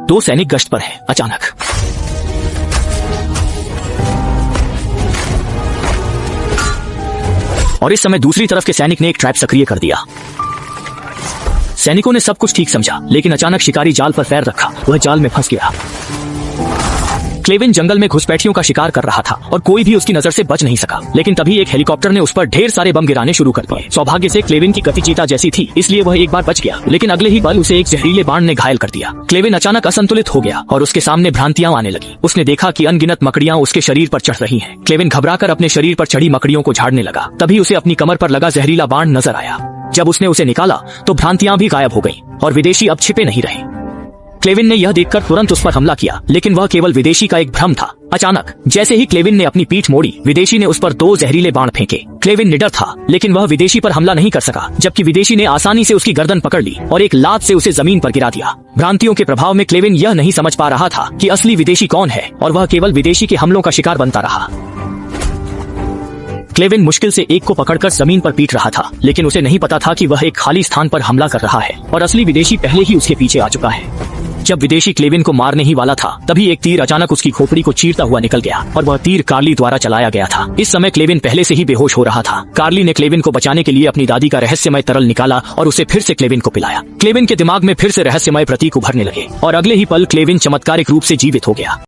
दो सैनिक गश्त पर हैं। अचानक और इस समय दूसरी तरफ के सैनिक ने एक ट्रैप सक्रिय कर दिया। सैनिकों ने सब कुछ ठीक समझा, लेकिन अचानक शिकारी जाल पर पैर रखा, वह जाल में फंस गया। क्लेविन जंगल में घुसपैठियों का शिकार कर रहा था और कोई भी उसकी नजर से बच नहीं सका। लेकिन तभी एक हेलीकॉप्टर ने उस पर ढेर सारे बम गिराने शुरू कर दिए। सौभाग्य से क्लेविन की गति चीता जैसी थी, इसलिए वह एक बार बच गया, लेकिन अगले ही पल उसे एक जहरीले बाण ने घायल कर दिया। क्लेविन अचानक असंतुलित हो गया और उसके सामने भ्रांतियां आने लगी। उसने देखा कि अनगिनत मकड़ियां उसके शरीर पर चढ़ रही हैं। क्लेविन घबराकर अपने शरीर पर चढ़ी मकड़ियों को झाड़ने लगा। तभी उसे अपनी कमर पर लगा जहरीला बाण नजर आया। जब उसने उसे निकाला तो भ्रांतियां भी गायब हो गईं और विदेशी अब छिपे नहीं रहे। क्लेविन ने यह देखकर तुरंत उस पर हमला किया, लेकिन वह केवल विदेशी का एक भ्रम था। अचानक जैसे ही क्लेविन ने अपनी पीठ मोड़ी, विदेशी ने उस पर दो जहरीले बाण फेंके। क्लेविन निडर था, लेकिन वह विदेशी पर हमला नहीं कर सका, जबकि विदेशी ने आसानी से उसकी गर्दन पकड़ ली और एक लात से उसे जमीन पर गिरा दिया। भ्रांतियों के प्रभाव में क्लेविन यह नहीं समझ पा रहा था कि असली विदेशी कौन है और वह केवल विदेशी के हमलों का शिकार बनता रहा। क्लेविन मुश्किल से एक को पकड़कर जमीन पर पीट रहा था, लेकिन उसे नहीं पता था कि वह एक खाली स्थान पर हमला कर रहा है और असली विदेशी पहले ही उसके पीछे आ चुका है। जब विदेशी क्लेविन को मारने ही वाला था, तभी एक तीर अचानक उसकी खोपड़ी को चीरता हुआ निकल गया और वह तीर कार्ली द्वारा चलाया गया था। इस समय क्लेविन पहले से ही बेहोश हो रहा था। कार्ली ने क्लेविन को बचाने के लिए अपनी दादी का रहस्यमय तरल निकाला और उसे फिर से क्लेविन को पिलाया। क्लेविन के दिमाग में फिर से रहस्यमय प्रतीक उभरने लगे और अगले ही पल क्लेविन चमत्कारिक रूप से जीवित हो गया।